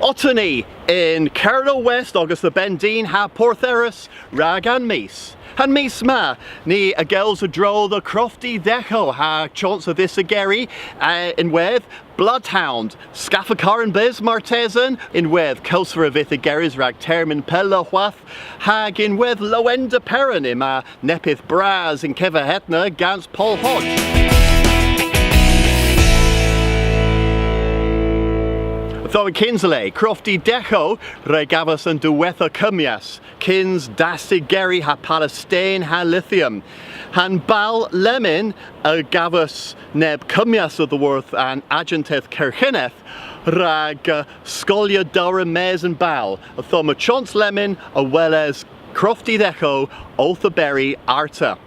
Otany in Carlow West agus the Bendine ha Portheris rag an mis. Han mis ma ni a girls a dro the crofty decho ha chance of this a Gary in with Bloodhound, Scaffacar and Biz Martesan in with Kelsfer of Itha Gary's rag termin Pella Huath hag in with Loenda Perrin in ma Nepith Braz in Keva Hetna gans Paul Hodge. Though in Kinsley, Crofty Decho, Regavus and Duwetha Cumyas, Kins, Dastig Gary, ha Palestine, ha Lithium, Han Bal Lemin, Gavus Neb Cumyas of the Worth and Agenteth Kirchineth, Rag Scolia Dora Mez and Bal, a Thoma Chance Lemin, a well as Crofty Decho, Otha Berry Arta.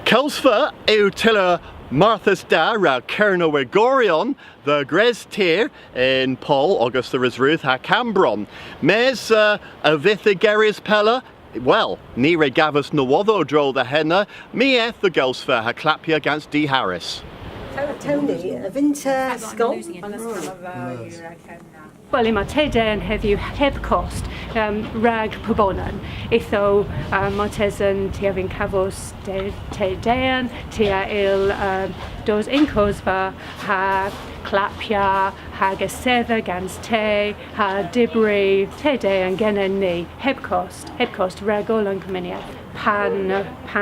Kelsfa Eutilla Martha's da ra Kerno Gorion, the Gres Tier in Paul, August the Ruth ha Cambron. Mes a Vitha Geris Pella, well, Nire Gavus Nawotho dro the henna, me eth the Gulsfer ha Clapia against D. Harris. Tony, a Vinter Skull. Wel, mae Tedean heddiw heb cost rag pobonan. Eitho mae Tesan tia fi'n cafos Tedean, tia il dos incosfa ha clapia, ha gesedda gans te, ha dibri Tedean genen ni heb cost ragol yn cyminiad. Pan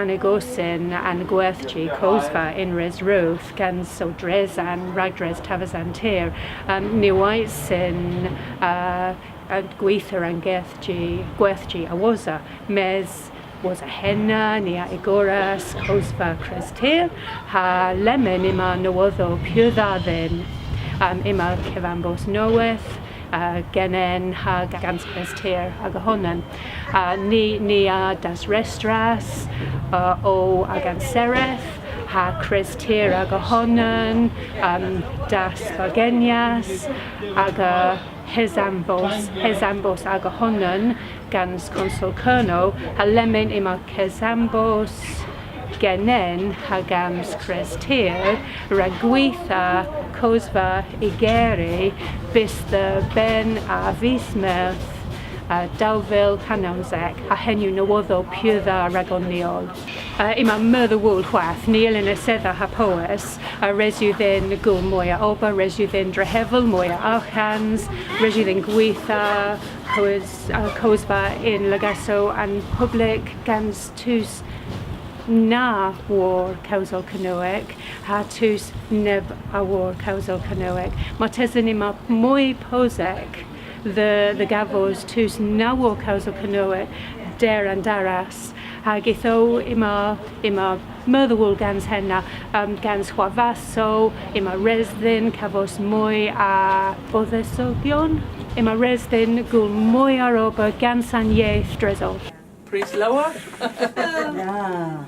agosin an gwerthchi cosfa in res ruth gan so drezan ragdres tavazan tir ni waisin gweither an gwerthchi awosa mes was a henna nia igoras cosfa crestir ha lemon ima nowotho pudadin ima kevambos noeth genen ha gans prestir agahonan ni das restras o agan sereth ha crestir agahonan das bagenias aga hezambos agahonan gans consul kerno ha lemen ima kezambos genen hagams crestir ragwitha cosva igeri bis the ben a vismeth Dalville Canonzec a henu nowotho pudha ragoniol. Ima myrther wool chwath, Neil in a setha ha poes, resu then gul moya oba, resu then drehevel moya archans, resu then gwitha, cosva in Lagaso and public gans tus na war causal canoic, ha tus neb a war causal canoic. Matezan ima moi posek, the gavos tus na war causal canoic, der and daras, ha githo ima motherwool gans henna, gans huavaso, ima resdin cavos moi a bothesogion, ima resdin gul moi aroba gans an yeth drezol. Priest lower? Ah.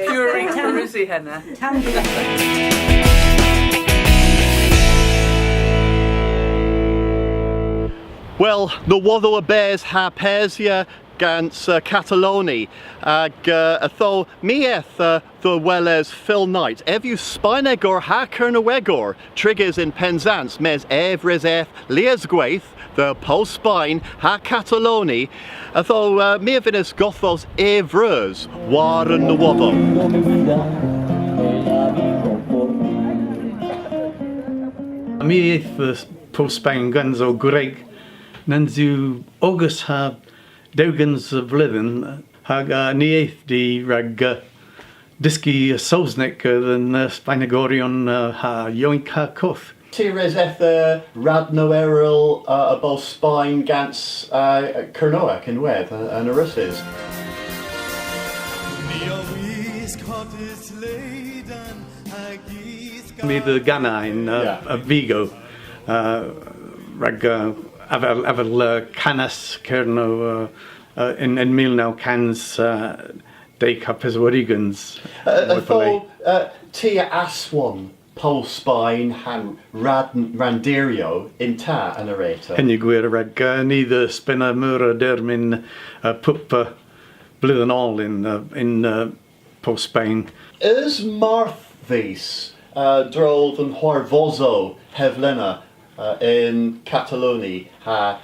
Puring Risi henna. Well, the Watho Bears ha Persia gans Cataloni atho mieth the Welles Phil Knight evu Spinegor ha Kernawegor triggers in Penzance mes evres eth Liesgwaith the Pole Spine ha Cataloni atho miavinus gothos evres waren the Watho. Mieth the Pole Spine guns o Greg Nanzu August ha Dogans of Livin hag nieth di rag diski Solznik than Spinagorion ha yoink ha koth. Tires eth Radno Eril above Spine Gans Kernoak in Web and Arusses. Me the Ghana in Vigo rag avel canas Kerno in Milnau cans de Capeswarigans. Tia Aswan Pole Spine han Randirio in ta an narrator. Henny gwir rag neither spinner mura dermin pupa blue and all in Pole Spain. Is Marth these droll than Horvozo Hevlena in Catalonia ha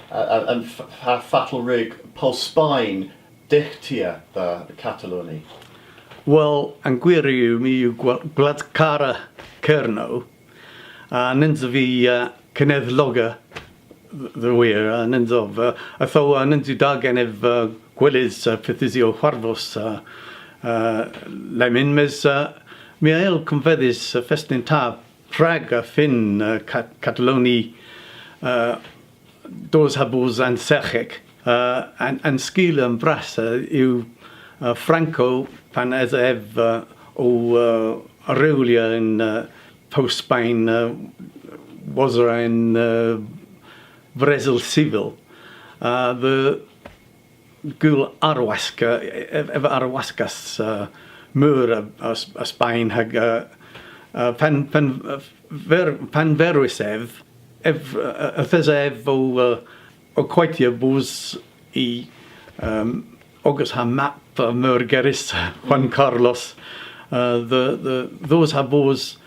fatal rig Polspain dichtia the Catalonia. Wel, yn gwir yw mi yw gwlad cara Cerno, a nyns fi cyneddloga the wir, a nyns of, a tho nyns yw dagen ef gwelys pethysio chwarfos lemyn, mes mi ael confeddys festyn ta Prague a ffyn Cataloni dos habos an sechig, an sgil yn bras yw Franco pan ef o Aurelia in post-Spain was in Brazil civil. The gul Arwasca, ever Arwascas mur a Spain hag pan verwys ef o quaitia bos I August ha map mur geris Juan Carlos those ha bos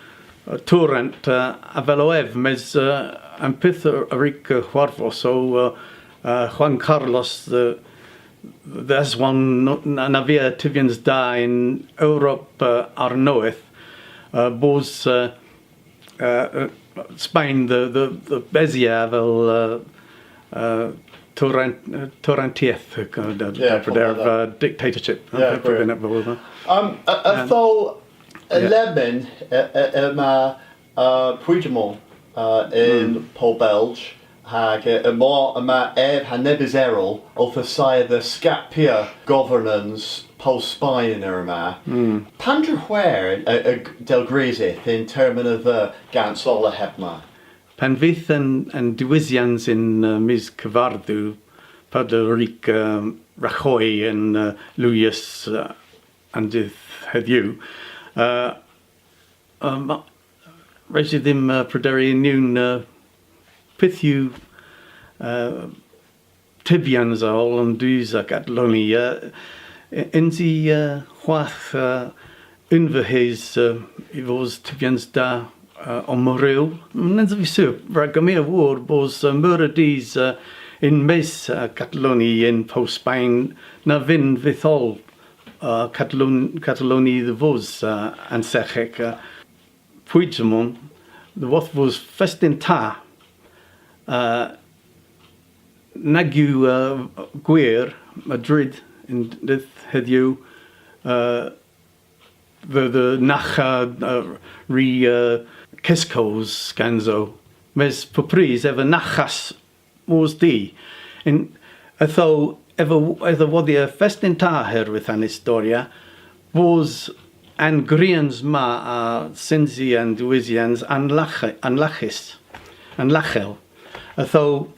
torrent a velo ef mes an pith a ric chwarfo so Juan Carlos there's one na via tivians da in Europe ar noeth bos Spain the Bezier fel Torrentiaeth dictatorship. Athol Lemon Puigdemont in Paul Belge hag ma ef hanebis erol of the Scapia governance post-Spain in Irma. Pandra where del Grisith in terms of the Gansola Hebma. Pan fydd yn diwysians in mis cyfarddw pad y ric rachoi yn Lewis andydd heddiw. Rhaid i ddim pryderu niwn peth yw tibians ôl yn dwys ac adloni. Yns I chwath unfyhys I fos tibians da o Moril. Nens fi sy'n rhaid gymryd wr bos myrdys in mes Cataloni in post-Spain na fynd fythol Cataloni the fos ansechig. Puigdemont, the what was first in ta nagu gwir Madrid in dydd heddiw the nacha re Kisco's scanzo mes popris ever nachas was di in atho ever woddia fest in ta herwydd an historia was an grians ma sinzi and duisians an lachis an lachel atho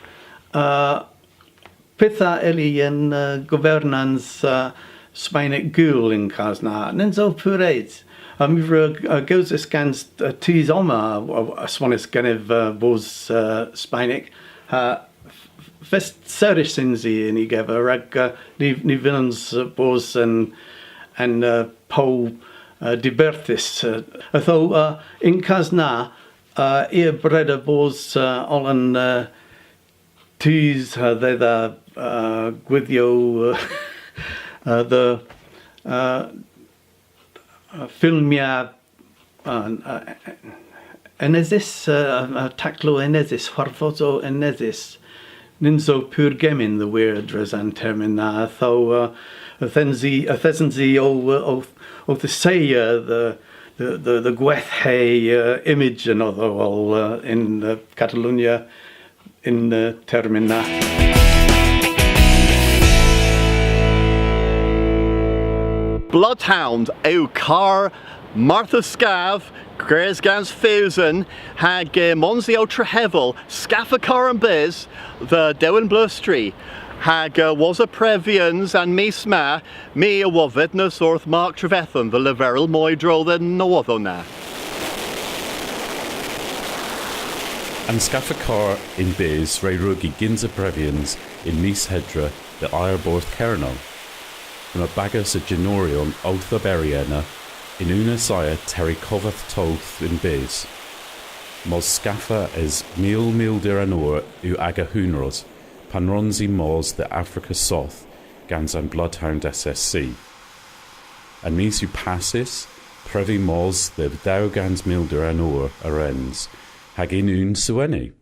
pitha eli en governans Spainig gul in Casna nenzo pureid mi goes scans tis oma swanis ganev bos Spainig fest serish sinzi in igeva rag ni villains bos and po Diberthis. Atho in Casna ear breda bos olan tis the gwithio the filmia enesis taclo enesis harfoto enesis ninso pur gemin the weird resan termina tho athenzi o the say the gweth image another all in Catalonia in termina. Bloodhound yw car Martha Scav, Gres Gans Fewsen, hag Monsi o Trehefel, Scaffa Car and Biz, the Dewan Blustry, hag was a Previans and mis ma, me a wofednus orth Mark Trevethan, the Leveril Moidro, the Nowothona. And Scaffa Car in Biz, Ray Rugi Ginza Previans, in mis Hedra, the Ireborth Kernel. Yn y bagus y genorion Outha Beriena, in una saya Terry Covath Toth in Biz. mos scaffa is mil dir an oor u aga hunros, pan ronsi mos the Africa South, gans an Bloodhound SSC. An mis u passis, previ mos the daugans mil dir an oor arens, hag in un sueni.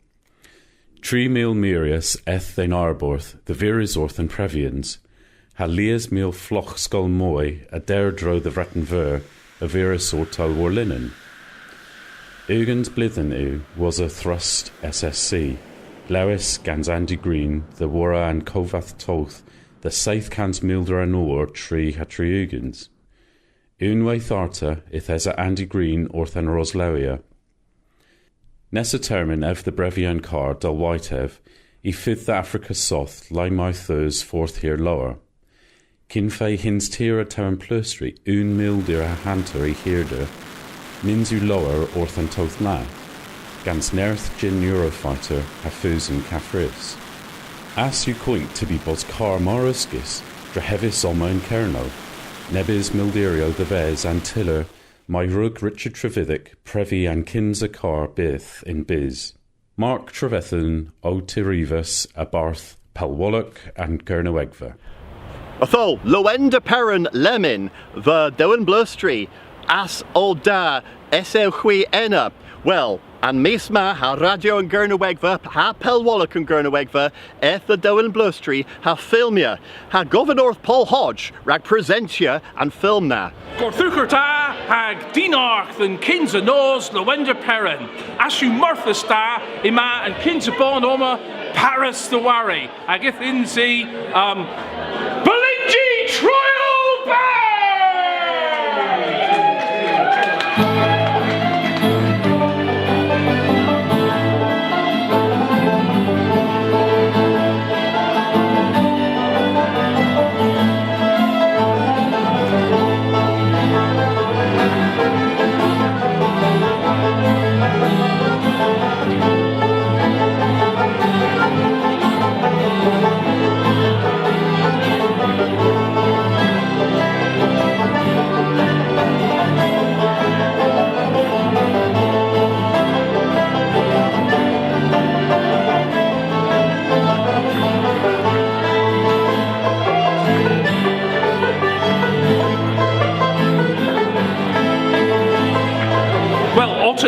3,000 mirius eth thein arborth, the viris orth and previans, ha lias mil floch skol moi, a derdro the vretten ver, a viris or tal war linen. Ugans blithen u was a thrust SSC, Lewis gans Andy Green, the Wara and Kovath Toth, the Saith cans milder an or tree ha tri Ugans. Unwe tharta, ith esa Andy Green orth an Roslawia. Nessa termin ev the brevian car dal whitehev, I fifth Africa South, lie my thurs forth here lower. Kinfei hins tira term plustri, mildir a hanter I heerde, nins u lower orth an toth na. Gans nerth gin Eurofighter ha fusen cafris. As u coint to be bos car moruskis, drehevis oma in kerno. Nebis mildirio the vez and tiller, my rug Richard Trevithick, Previ and Kinza car bith in biz. Mark Trevethan, O Tirivas, Abarth, Palwallock and Gernowegva. Athol, Loenda Perrin Lemin, the Dowen Blustry, As Olda, Esewhui Enna. Well, and Misma ha Radio and Gernowegva, ha Pelwallock and Gernowegva, eth the Dowen Blustry, ha Filmia, ha Governor Paul Hodge, rag Presentia and Filmna. Gorthucherta hag Dinarch and Kinza Nos Lowender Perrin, Ashu Murtha Sta, Ima and Kinza Bon Oma, Paris the Wari, Agith Inzi, Belingi Trial Band!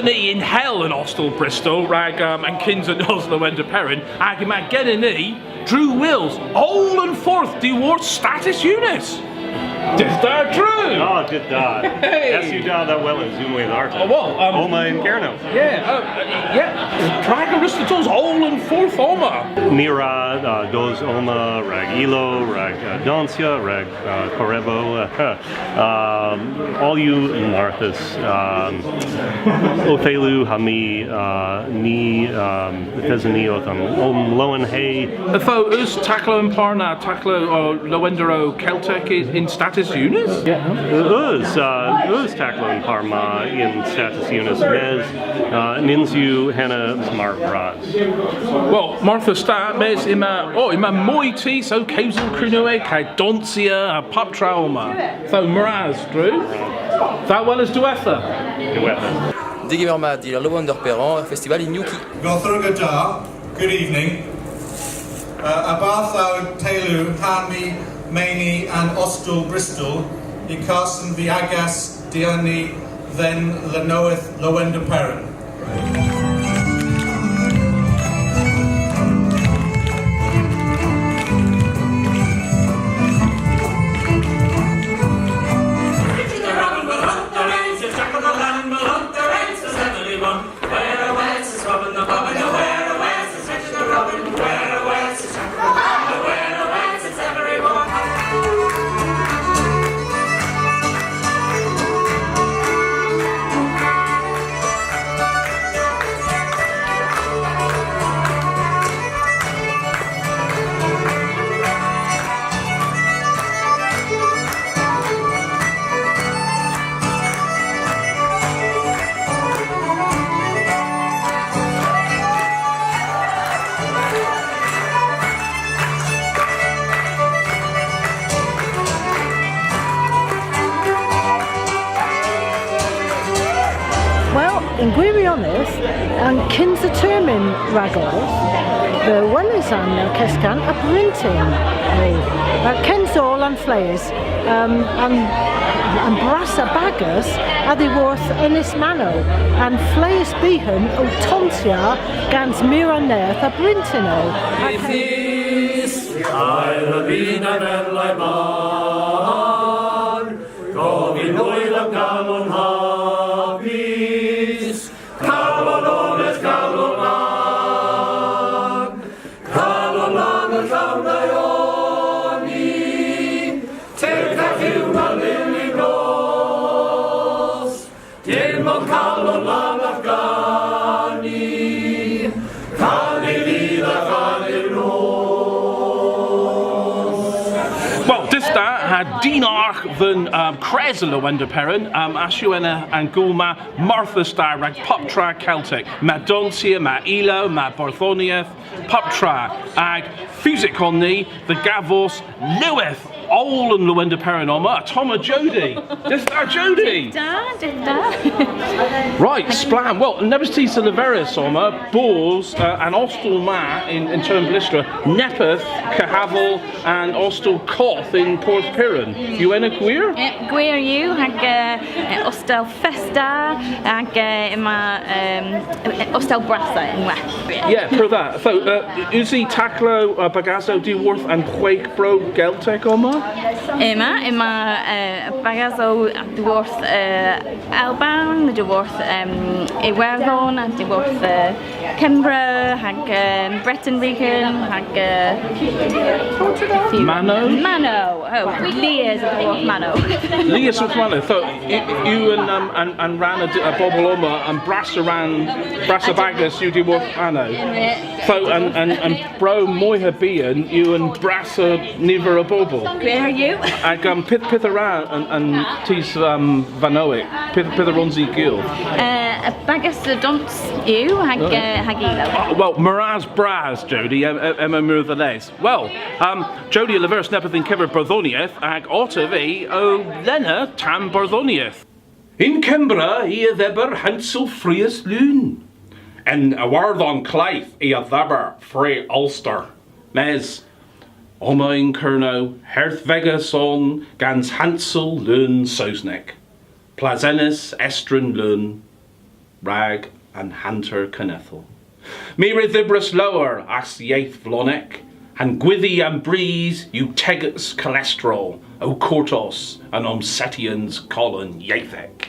In hell and Ostal Bristol, rag and Kins and Oslo and Perrin, ag mag Genini, Drew Wills, all and forth de war status unis. Did that true? Oh, did that. Hey. Yes, you did that well in Zoom with Art. Oh, well, Oma in Kerno. Yeah. Drag Aristoteles all and forth Oma. Mira, dos Oma, rag Ilo, rag Doncia, rag Corebo, all you in Arthas, Othelu, Hami, Ni, Thesaniot, Lowen Hay. Tho us Taklo and Parna, Taklo or Lowendero Celtic in status units? Yeah. Us Taklo and Parma in status units. Mes Ninzu Hannah Smart Bras. Well, Martha Sta mes ima moiti so Kazel Krunue kai Doncia a Patrauma. Tho Miraz, Drew. That well as Duetha. Digimerma di Lowender Perrin Festival in Yuki. Gothurgada, good evening. Abartho, Telu, Hanmi, Maini and Ostal Bristol, Icarson Viagas, Diani, then Lenoeth, Lowender Perrin. yn gwirionedd yn cyns y termyn ragors, the one is an cysgan a brinting. Cyns all and flayers and brasa baggers a di worth Ynys Mano and flayers bihan o tonsia gans mira nerth a brintino. Gofyn oed am galon hafis, calon ones galon lang y llawnau oni, teg a hiw na lili gos, dim ond calon lang Afgani, can I fydd a can I Wel, dysta ha dinarch fyn Cresel o Wender Perrin, asiwena and gulma Martha Star rag Poptra Celtic, ma Donsia, ma Elo, ma Barthoniaeth, Poptra, ag Fusic on ni, the Gavos, Leweth, all and Lewender Perrin oma, Tom a Jody. Dysta Jody. Right, splam. Well, Nebestis Oliveris oma, Balls, and Ostel Ma in Turnblistra, Nepeth, Cahavel, and Ostel Coth in Porth Piran. You en a queer? Gwir you, hag Ostel Festa, hag Ostel Brasa in West. Yeah, for that. So, Uzi Taklo, Bagazo, Deworth, and Quake Bro Geltek oma? Ima Bagazo, Deworth Alban, Deworth Iwerthon, Deworth Kimbra, hag Breton Regan, hag Mano? Mano, oh, Leah's of Mano. Leah's of Mano. So, you and Rana Boboloma and Brassa Bagas, you Deworth Mano. So, and Bro Moiha Bian, you and Brassa Niver a Bobble. Where are you? Ag Pitharan and Tis Vanoic, Pitharonzi Gil. Bagas Dons you, Hagilo. Well, Miraz Braz, Jody, Emma Murthales. Well, Jody Oliveris Nepathin Kever Barthoniaeth, ag Ottavi o Lena Tam Barthoniaeth. In Kimbra, ia ddeber Hansel Frias Lune. En a Wardon Clive, ia ddeber Frey Ulster. Mes. Oma in Kerno, Herth Vegas on, Gans Hansel Lune Sosnek. Plazenis Estrin Lune, Rag and Hunter Canethel. Mira Thibras Lower, As Yaith Vlonek, and Gwithy and Breeze, you Tegats Cholesterol, O Cortos, and Omsetians Colin Yaithek.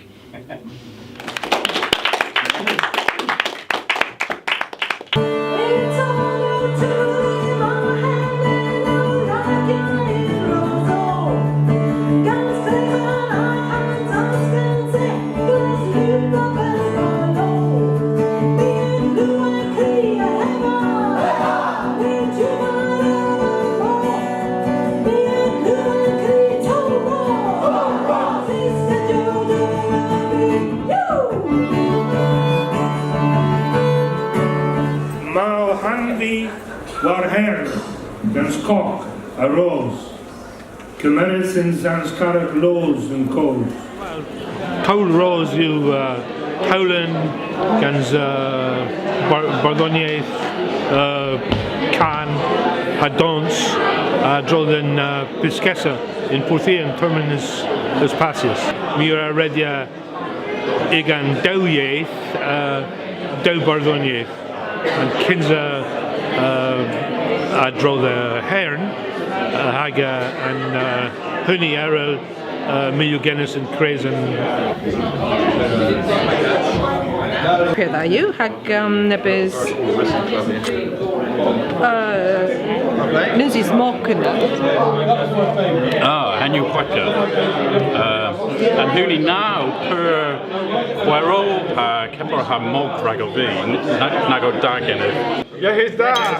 War Herr, Gans Cock, a Rose, Camerisons Zanskarek Lows and Coals. Coal Rose, you Cowlin, Gans Barthoniaeth, Can, Adons, Droden Piscessa in Porthian, Terminus Espacius. Mira Redia Igan Dowyaeth, Dow Barthoniaeth, and Kinza. I draw the Hern, Haga and Honey Errol, Miliogenis and Crazen. Where are you? Hag Nebis Nuzis Mokkena. Ah, Hanu Quacker. And Huni now per Wero Kepler Hamog Ragovin, Nago Dagen. Yeah, he's that.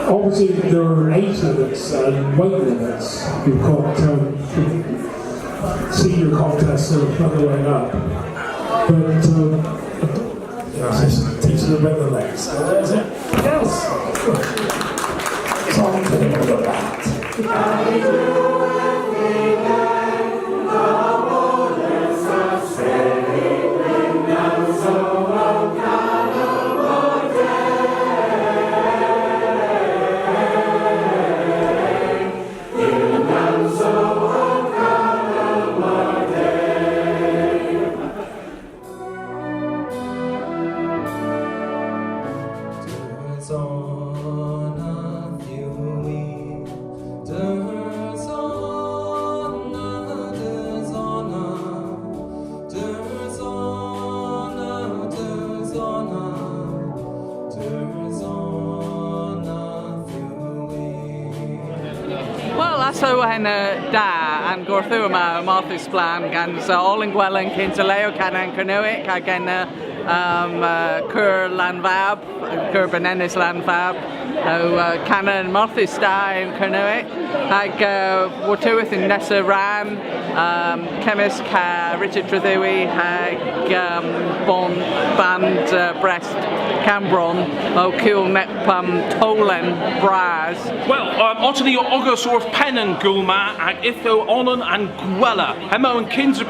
Obviously, there are 8 limits and weight limits. You've got senior contests that are further way up. It's teaching them about the legs. That's it. Yes. Tom came on the bat. So hena da an gorthu yma Martha Splan gan all yn gweld cyn Leo Canan Cernywig ac yn Cwr Lanfab, Cwr Benenis Lanfab, Canan Martha Sta yn Cernywig ac wrtywith yn nesa ran Cemis ca Richard Trethwy ac bon band Brest Cambron o Cwl Nepam Tolen Bras. Well, Otni August wrth Pennan Gulma ag Itho Onan and Gwella. Hemo and Kinsa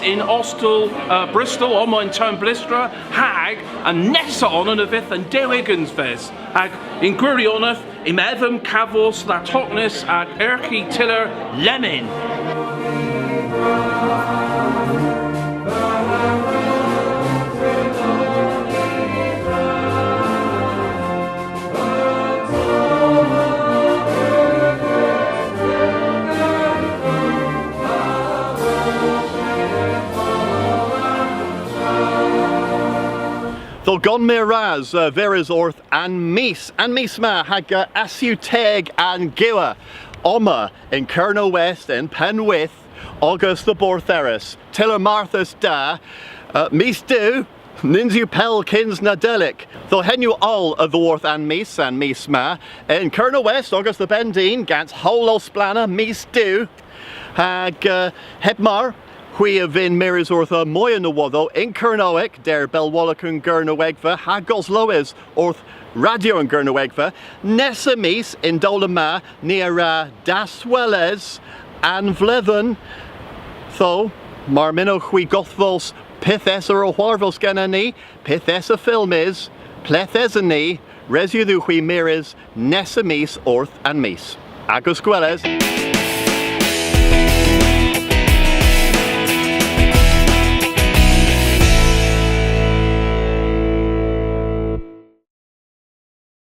in Ostel, Bristol, Omo in Town Blistra, Hag, and Nessa Onan of Ith and Dewigans Ves. Ag in Gwirioneth, im Evam Cavos, Latoknis, ag Erki Tiller Lemin. Though gon me raz veris orth and mis ma hag asiw teg and giwa Oma in Kerno West in Penwith August the Bortheris Tiller Marthas da mis do Ninzu Pel Kins Nadelic though henu all of the worth and mis ma in Kerno West August the Bendine Gans Holo Splana mis do hag Hebmar Hui a vin miris ortha moya na waddo in Kernowick der Belwallacun Gurnawegva hagos lois orth radio in Gurnawegva nessa mis in Dolama near Daswelles and Vlethen tho marmino hui gothvos pithes or warvos ganani pithes a film is plethesani resu hui miris nessa mis orth and mis Agus Gwelles.